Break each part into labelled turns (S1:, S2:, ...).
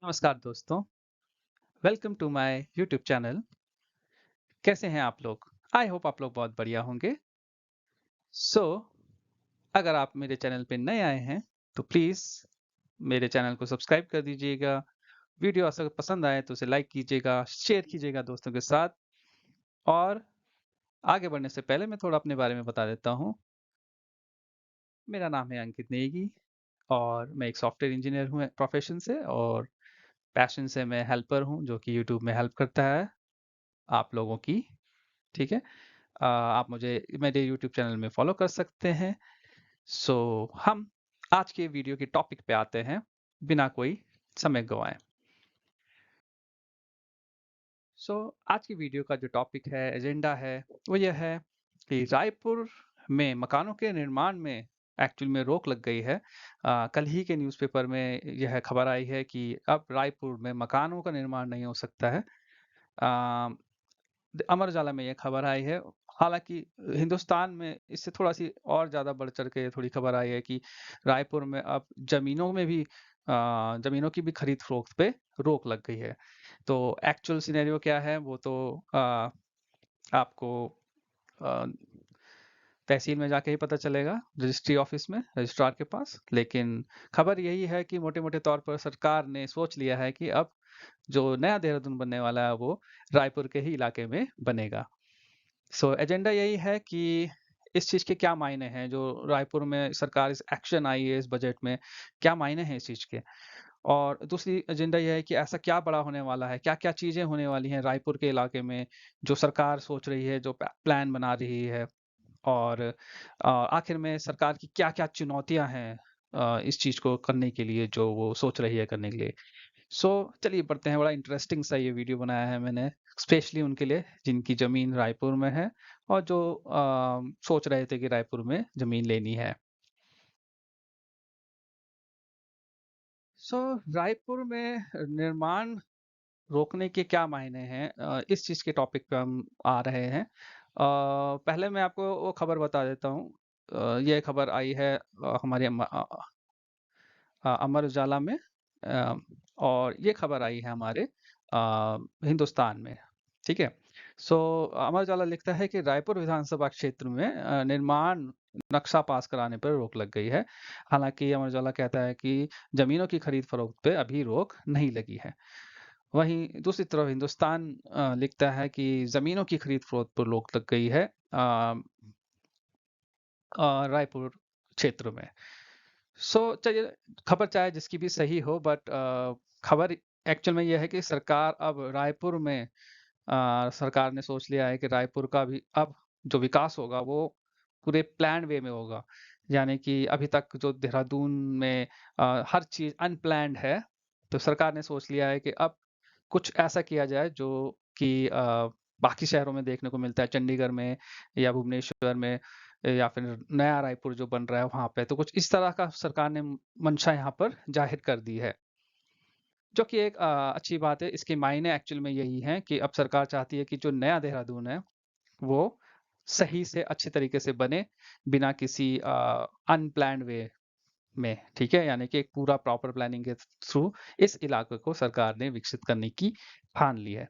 S1: नमस्कार दोस्तों, welcome to my YouTube channel. कैसे हैं आप लोग? आई होप आप लोग बहुत बढ़िया होंगे। सो अगर आप मेरे चैनल पे नए आए हैं, तो प्लीज़ मेरे चैनल को सब्सक्राइब कर दीजिएगा। वीडियो अगर पसंद आए तो उसे लाइक कीजिएगा, शेयर कीजिएगा दोस्तों के साथ। और आगे बढ़ने से पहले मैं थोड़ा अपने बारे में बता देता हूँ। मेरा नाम है अंकित नेगी और मैं एक सॉफ्टवेयर इंजीनियर हूँ प्रोफेशन से, और पैशन से मैं हेल्पर हूँ जो कि यूट्यूब में हेल्प करता है आप लोगों की। ठीक है? आप मुझे मेरे यूट्यूब चैनल में फॉलो कर सकते हैं। सो हम आज के वीडियो के टॉपिक पे आते हैं बिना कोई समय गवाए। सो आज की वीडियो का जो टॉपिक है, एजेंडा है, वो ये है कि रायपुर में मकानों के निर्माण में एक्चुअल में रोक लग गई है। कल ही के न्यूज़पेपर में यह खबर आई है कि अब रायपुर में मकानों का निर्माण नहीं हो सकता है। अ, अमर उजाला में ये खबर आई है। हालाँकि हिंदुस्तान में इससे थोड़ा-सी और ज़्यादा बढ़-चढ़ के थोड़ी खबर आई है कि रायपुर में अब ज़मीनों की भी खरीद-फरोख्त पे रोक लग गई है। तो एक्चुअल सिनेरियो क्या है वो तो अ, आपको अ, तहसील में जाके ही पता चलेगा, रजिस्ट्री ऑफिस में, रजिस्ट्रार के पास। लेकिन खबर यही है कि मोटे-मोटे तौर पर सरकार ने सोच लिया है कि अब जो नया देहरादून बनने वाला है वो रायपुर के ही इलाके में बनेगा। सो एजेंडा यही है कि इस चीज़ के क्या मायने हैं, जो रायपुर में सरकार इस एक्शन आई है इस बजट में, क्या मायने हैं इस चीज़ के? और दूसरी एजेंडा ये है कि ऐसा क्या बड़ा होने वाला है, क्या-क्या चीज़ें होने वाली हैं रायपुर के इलाके में, जो सरकार सोच रही है, जो प्लान बना रही है। और आखिर में सरकार की क्या-क्या चुनौतियाँ हैं इस चीज़ को करने के लिए, जो वो सोच रही है करने के लिए। सो चलिए बढ़ते हैं। बड़ा इंटरेस्टिंग सा ये वीडियो बनाया है मैंने स्पेशली उनके लिए जिनकी ज़मीन रायपुर में है और जो सोच रहे थे कि रायपुर में ज़मीन लेनी है। सो रायपुर में निर्माण रोकने के क्या मायने हैं, इस चीज़ के टॉपिक पे हम आ रहे हैं। पहले मैं आपको वो खबर बता देता हूँ। ये खबर आई है हमारे अमर उजाला में, और ये खबर आई है हमारे हिंदुस्तान में। ठीक है? सो अमर उजाला लिखता है कि रायपुर विधानसभा क्षेत्र में निर्माण नक्शा पास कराने पर रोक लग गई है। हालाँकि अमर उजाला कहता है कि ज़मीनों की खरीद-फरोख्त पे अभी रोक नहीं लगी है। वहीं दूसरी तरफ हिंदुस्तान लिखता है कि ज़मीनों की खरीद-फरोख्त पर रोक लग गई है रायपुर क्षेत्र में। सो चलिए, खबर चाहे जिसकी भी सही हो, बट खबर एक्चुअल में ये है कि सरकार अब रायपुर में सरकार ने सोच लिया है कि रायपुर का भी अब जो विकास होगा वो पूरे प्लान वे में होगा। यानी कि अभी तक जो देहरादून में हर चीज़ अनप्लान्ड है, तो सरकार ने सोच लिया है कि अब कुछ ऐसा किया जाए जो कि बाकी शहरों में देखने को मिलता है, चंडीगढ़ में या भुवनेश्वर में या फिर नया रायपुर जो बन रहा है वहाँ पे। तो कुछ इस तरह का सरकार ने मंशा यहाँ पर ज़ाहिर कर दी है, जो कि एक अच्छी बात है। इसके मायने एक्चुअल में यही हैं कि अब सरकार चाहती है कि जो नया देहरादून है, वो सही से अच्छे तरीके से बने, बिना किसी अनप्लान्ड वे में, ठीक है? यानी कि एक पूरा प्रॉपर प्लानिंग के थ्रू इस इलाके को सरकार ने विकसित करने की ठान ली है,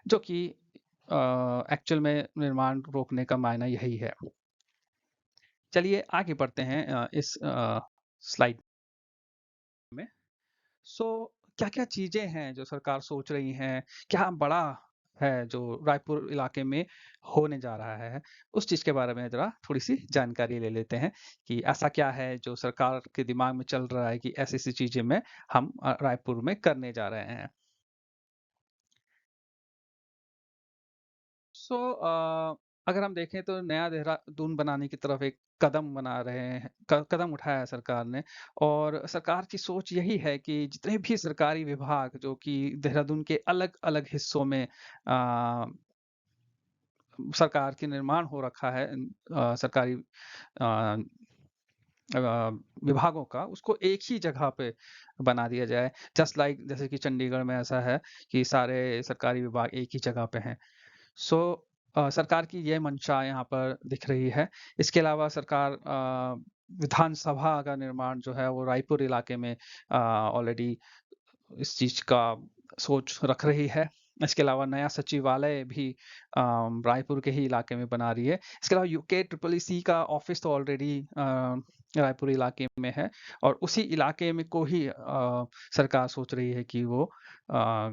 S1: जो कि एक्चुअल में निर्माण रोकने का मायना यही है। चलिए आगे बढ़ते हैं इस स्लाइड में। सो क्या-क्या चीज़ें हैं जो सरकार सोच रही हैं? क्या बड़ा है जो रायपुर इलाके में होने जा रहा है? उस चीज़ के बारे में ज़रा थोड़ी-सी जानकारी ले लेते हैं कि ऐसा क्या है जो सरकार के दिमाग में चल रहा है कि ऐसी-ऐसी चीज़ें में हम रायपुर में करने जा रहे हैं। सो अगर हम देखें तो नया देहरादून बनाने की तरफ एक कदम बना रहे हैं, कदम उठाया है सरकार ने। और सरकार की सोच यही है कि जितने भी सरकारी विभाग जो कि देहरादून के अलग-अलग हिस्सों में सरकार के निर्माण हो रखा है, सरकारी अ, विभागों का, उसको एक ही जगह पे बना दिया जाए। जस्ट लाइक जैसे कि चंडीगढ़ में ऐसा है कि सारे सरकारी विभाग एक ही जगह पे हैं। सो सरकार की ये मंशा यहाँ पर दिख रही है। इसके अलावा सरकार विधानसभा का निर्माण जो है वो रायपुर इलाके में ऑलरेडी इस चीज़ का सोच रख रही है। इसके अलावा नया सचिवालय भी रायपुर के ही इलाके में बना रही है। इसके अलावा यूके ट्रिपल सी का ऑफ़िस तो ऑलरेडी रायपुर इलाके में है और उसी इलाके में को ही सरकार सोच रही है कि वो अ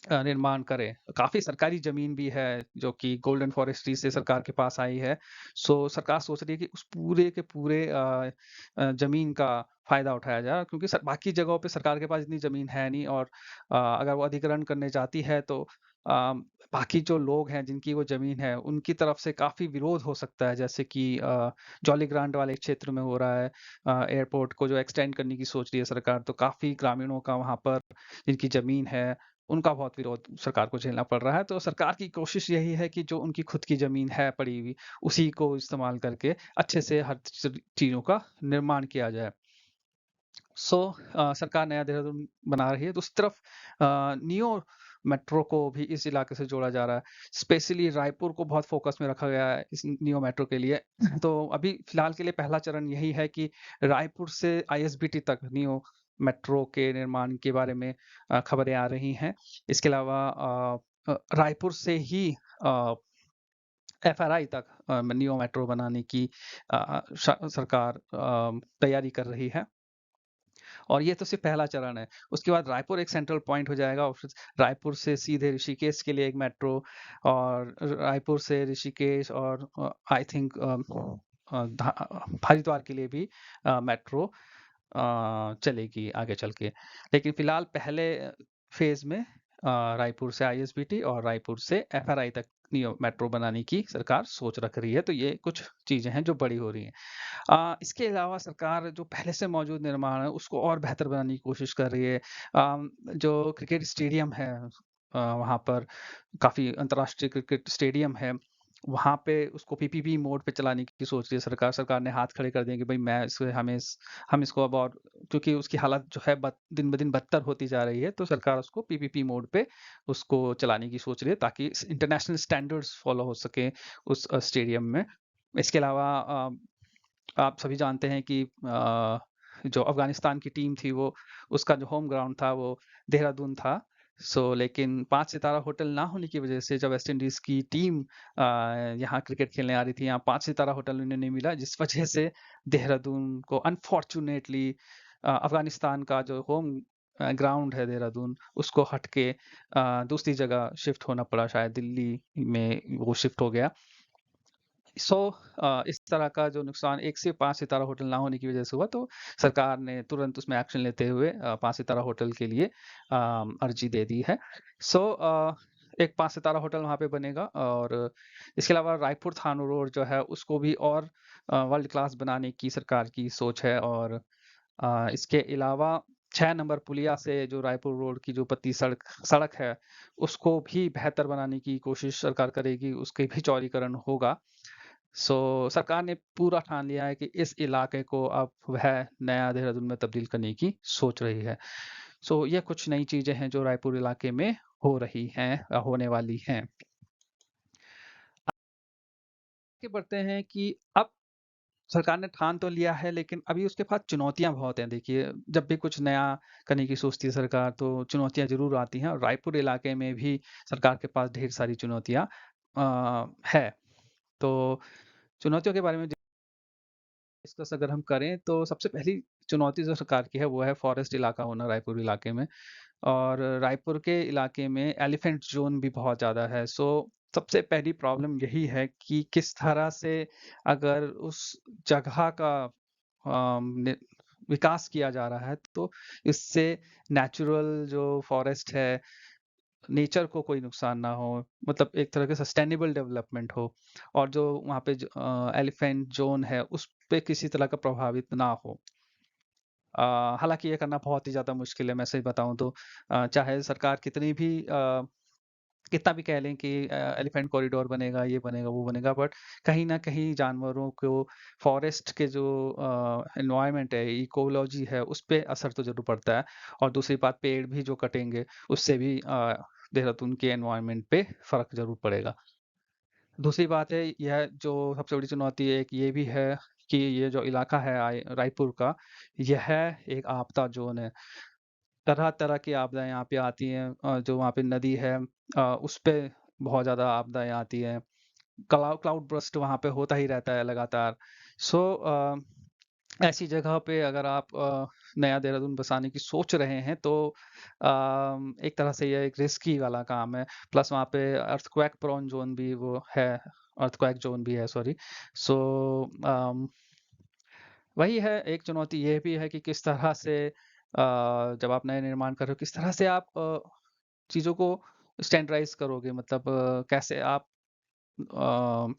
S1: निर्माण करें। काफ़ी सरकारी ज़मीन भी है जो कि गोल्डन फॉरेस्ट्री से सरकार के पास आई है। सो सरकार सोच रही है कि उस पूरे के पूरे ज़मीन का फ़ायदा उठाया जाए क्योंकि बाकी जगहों पे सरकार के पास इतनी ज़मीन है नहीं और अगर वो अधिग्रहण करने जाती है तो बाकी जो लोग हैं जिनकी वो ज़मीन है उनकी तरफ से काफ़ी विरोध हो सकता है जैसे कि जॉली ग्रांट वाले क्षेत्र में हो रहा है। एयरपोर्ट को जो एक्सटेंड करने की सोच रही है सरकार तो काफ़ी ग्रामीणों का वहाँ पर जिनकी ज़मीन है उनका बहुत विरोध सरकार को झेलना पड़ रहा है। तो सरकार की कोशिश यही है कि जो उनकी खुद की ज़मीन है पड़ी हुई, उसी को इस्तेमाल करके अच्छे से हर चीज़ों का निर्माण किया जाए। सो सरकार नया देहरादून बना रही है। दूसरी तरफ नियो मेट्रो को भी इस इलाके से जोड़ा जा रहा है। स्पेशली रायपुर को बहुत फ़ोकस में रखा गया है इस नियो मेट्रो के लिए। तो अभी फ़िलहाल के लिए पहला चरण यही है कि रायपुर से आईएसबीटी तक नियो मेट्रो के निर्माण के बारे में खबरें आ रही हैं। इसके अलावा रायपुर से ही अ, एफआरआई तक नियो मेट्रो बनाने की सरकार तैयारी कर रही है। और ये तो सिर्फ पहला चरण है। उसके बाद रायपुर एक सेंट्रल पॉइंट हो जाएगा और फिर रायपुर से सीधे ऋषिकेश के लिए एक मेट्रो और रायपुर से ऋषिकेश और आई थिंक हरिद्वार के लिए भी मेट्रो चलेगी आगे चल के। लेकिन फिलहाल पहले फेज़ में रायपुर से आईएसबीटी और रायपुर से एफआरआई तक नियो मेट्रो बनाने की सरकार सोच रख रही है। तो ये कुछ चीज़ें हैं जो बड़ी हो रही हैं। इसके अलावा सरकार जो पहले से मौजूद निर्माण है उसको और बेहतर बनाने की कोशिश कर रही है। जो क्रिकेट स्टेडियम है वहाँ पर काफ़ी अंतर्राष्ट्रीय क्रिकेट स्टेडियम है, वहाँ पे उसको पीपीपी मोड पे चलाने की सोच रही है सरकार। सरकार ने हाथ खड़े कर दिए कि भई मैं इसे हम इसको अब और क्योंकि उसकी हालत जो है दिन-ब-दिन बदतर होती जा रही है, तो सरकार उसको पीपीपी मोड पे उसको चलाने की सोच रही है ताकि इंटरनेशनल स्टैंडर्ड्स फॉलो हो सके उस स्टेडियम में। इसके अलावा आप सभी जानते हैं कि जो अफ़गानिस्तान की टीम थी वो उसका जो होम ग्राउंड था वो देहरादून था। लेकिन 5 सितारा होटल ना होने की वज़ह से जब वेस्ट इंडीज़ की टीम यहाँ क्रिकेट खेलने आ रही थी, यहाँ 5 सितारा होटल उन्हें नहीं मिला जिस वज़ह से देहरादून को अनफॉर्च्यूनेटली अफ़गानिस्तान का जो होम ग्राउंड है देहरादून उसको हट के दूसरी जगह शिफ्ट होना पड़ा शायद दिल्ली में वो शिफ्ट हो गया। इस तरह का जो नुकसान 1 से 5 सितारा होटल ना होने की वजह से हुआ, तो सरकार ने तुरंत उसमें एक्शन लेते हुए 5 सितारा होटल के लिए अर्जी दे दी है। एक 5 सितारा होटल वहाँ पे बनेगा और इसके अलावा रायपुर थानो रोड जो है उसको भी और वर्ल्ड क्लास बनाने की सरकार की सोच है और इसके अलावा 6 नंबर पुलिया से जो रायपुर रोड की जो पतली सड़क सड़क है, उसको भी बेहतर बनाने की कोशिश सरकार करेगी, उसके भी चौड़ीकरण होगा। सरकार ने पूरा ठान लिया है कि इस इलाके को अब वह नया देहरादून में तब्दील करने की सोच रही है। ये कुछ नई चीज़ें हैं जो रायपुर इलाके में हो रही हैं होने वाली हैं। आगे बढ़ते हैं कि अब सरकार ने ठान तो लिया है लेकिन अभी उसके पास चुनौतियाँ बहुत हैं। देखिए, जब भी कुछ नया करने की सोचती है सरकार तो चुनौतियाँ ज़रूर आती हैं और रायपुर इलाके में भी सरकार के पास ढेर सारी चुनौतियाँ है। तो चुनौतियों के बारे में डिस्कस अगर हम करें तो सबसे पहली चुनौती जो सरकार की है वो है फॉरेस्ट इलाका होना रायपुर इलाके में और रायपुर के इलाके में एलिफेंट ज़ोन भी बहुत ज़्यादा है। सबसे पहली प्रॉब्लम यही है कि किस तरह से अगर उस जगह का नि विकास किया जा रहा है तो इससे नेचुरल जो फॉरेस्ट है, नेचर को कोई नुकसान ना हो, मतलब एक तरह के सस्टेनेबल डेवलपमेंट हो और जो वहाँ पे एलिफेंट ज़ोन है, उस पे किसी तरह का प्रभावित ना हो। हालाँकि ये करना बहुत ही ज़्यादा मुश्किल है, मैं सही बताऊँ तो चाहे सरकार कितना भी कह लें कि एलिफेंट कॉरिडोर बनेगा, ये बनेगा, वो बनेगा, बट कहीं न कहीं जानवरों को फॉरेस्ट के जो एनवायरनमेंट है, इकोलॉजी है, उस पे असर तो ज़रूर पड़ता है और दूसरी बात पेड़ भी जो कटेंगे, उससे भी देहरादून के एनवायरनमेंट पे फ़र्क ज़रूर पड़ेगा। दूसरी बात है, यह जो सबसे बड़ी चुनौती एक ये भी है कि ये जो इलाका है रायपुर का, यह एक आपदा ज़ोन है। तरह-तरह की आपदाएँ यहाँ पे आती हैं, जो वहाँ पे नदी है, उस पे बहुत ज़्यादा आपदाएँ आती हैं। क्लाउड बर्स्ट वहाँ पे होता ही रहता है लगातार। सो ऐसी जगह पे अगर आप नया देहरादून बसाने की सोच रहे हैं तो एक तरह से ये एक रिस्की वाला काम है। प्लस वहाँ पे अर्थक्वेक प्रोन ज़ोन भी वो है, अर्थक्वेक ज़ोन भी है, सॉरी। सो अम, वही है, एक चुनौती ये भी है कि किस तरह से जब आप नए निर्माण कर रहे हो, किस तरह से आप चीज़ों को स्टैंडर्डाइज़ करोगे, मतलब कैसे आप अ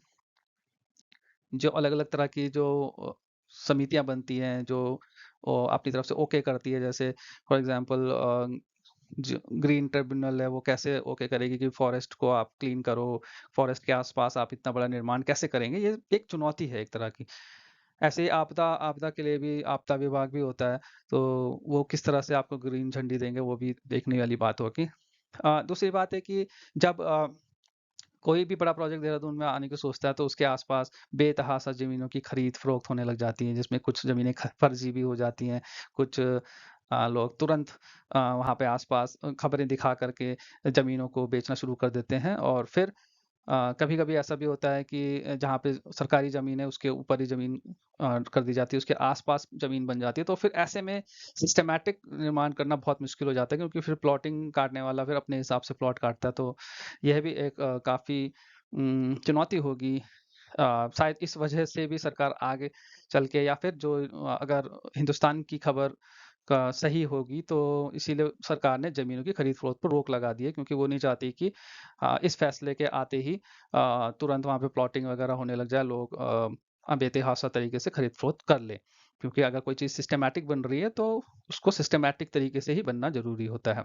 S1: जो अलग-अलग तरह की जो समितियाँ बनती हैं, जो अपनी तरफ से ओके करती है, जैसे फॉर एग्ज़ाम्पल जो ग्रीन ट्रिब्यूनल है, वो कैसे ओके करेगी कि फॉरेस्ट को आप क्लीन करो, फॉरेस्ट के आस-पास आप इतना बड़ा निर्माण कैसे करेंगे? ये एक चुनौती है एक तरह की। ऐसे ही आपदा आपदा के लिए भी आपदा विभाग भी होता है, तो वो किस तरह से आपको ग्रीन झंडी देंगे, वो भी देखने वाली बात होगी। दूसरी बात है कि जब कोई भी बड़ा प्रोजेक्ट देहरादून में आने की सोचता है तो उसके आसपास बेतहाशा ज़मीनों की खरीद-फ़रोख्त होने लग जाती है, जिसमें कुछ ज़मीनें फ़र्ज़ी भी हो जाती हैं। कुछ लोग तुरंत वहाँ पे आसपास खबरें दिखा कर के ज़मीनों को बेचना शुरू कर देते हैं, और फिर कभी-कभी ऐसा भी होता है कि जहाँ पे सरकारी ज़मीन है उसके ऊपर ही ज़मीन कर दी जाती है, उसके आस-पास ज़मीन बन जाती है। तो फिर ऐसे में सिस्टमैटिक निर्माण करना बहुत मुश्किल हो जाता है, क्योंकि फिर प्लॉटिंग काटने वाला फिर अपने हिसाब से प्लॉट काटता है। तो यह भी एक काफ़ी चुनौती होगी। शायद इस वजह से भी सरकार आगे चल के, या फिर जो अगर हिंदुस्तान की खबर का सही होगी, तो इसीलिए सरकार ने ज़मीनों की खरीद-फ़रोख्त पर रोक लगा दी है, क्योंकि वो नहीं चाहती कि इस फैसले के आते ही तुरंत वहाँ पे प्लॉटिंग वगैरह होने लग जाए, लोग बेतहाशा तरीके से खरीद-फ़रोख्त कर लें। क्योंकि अगर कोई चीज़ सिस्टमैटिक बन रही है तो उसको सिस्टमैटिक तरीके से ही बनना ज़रूरी होता है।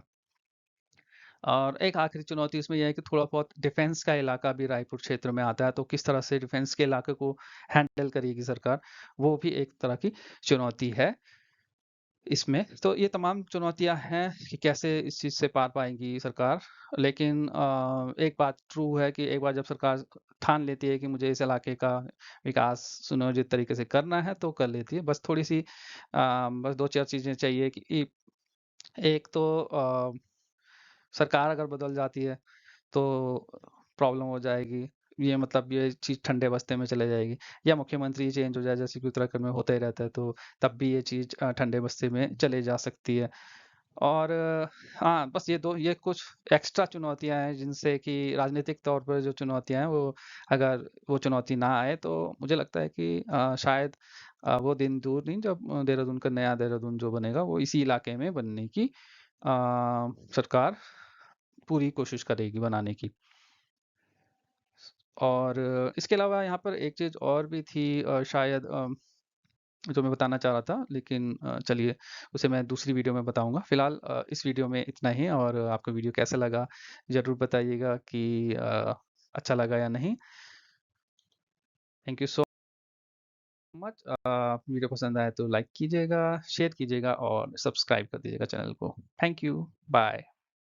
S1: और एक आखिरी चुनौती इसमें ये है कि थोड़ा बहुत डिफेंस का इलाका भी रायपुर क्षेत्र में आता है, तो किस तरह से डिफेंस के इलाके को हैंडल करेगी सरकार, वो भी एक तरह की चुनौती है इसमें। तो ये तमाम चुनौतियाँ हैं कि कैसे इस चीज़ से पार पाएगी सरकार। लेकिन एक बात ट्रू है कि एक बार जब सरकार ठान लेती है कि मुझे इस इलाके का विकास सुनियोजित तरीके से करना है, तो कर लेती है। बस थोड़ी-सी बस 2-4 चीज़ें चाहिए कि एक तो सरकार अगर बदल जाती है तो प्रॉब्लम हो जाएगी। ये मतलब ये चीज़ ठंडे बस्ते में चले जाएगी, या मुख्यमंत्री चेंज हो जाए, जैसे कि उत्तराखंड में होता ही रहता है, तो तब भी ये चीज़ ठंडे बस्ते में चले जा सकती है। और हाँ, बस ये कुछ एक्स्ट्रा चुनौतियाँ हैं जिनसे कि राजनीतिक तौर पर जो चुनौतियाँ हैं, वो अगर वो चुनौती ना आए तो मुझे लगता है कि शायद वो दिन दूर नहीं जब देहरादून का नया देहरादून जो बनेगा वो इसी इलाके में बनने की सरकार पूरी कोशिश करेगी बनाने की। और इसके अलावा यहाँ पर एक चीज़ और भी थी, शायद जो मैं बताना चाह रहा था, लेकिन चलिए उसे मैं दूसरी वीडियो में बताऊँगा। फ़िलहाल इस वीडियो में इतना ही, और आपको वीडियो कैसा लगा ज़रूर बताइएगा कि अच्छा लगा या नहीं। Thank you so much. Video पसंद आए तो लाइक कीजिएगा, शेयर कीजिएगा और सब्सक्राइब कर दीजिएगा चैनल को। Thank you, bye.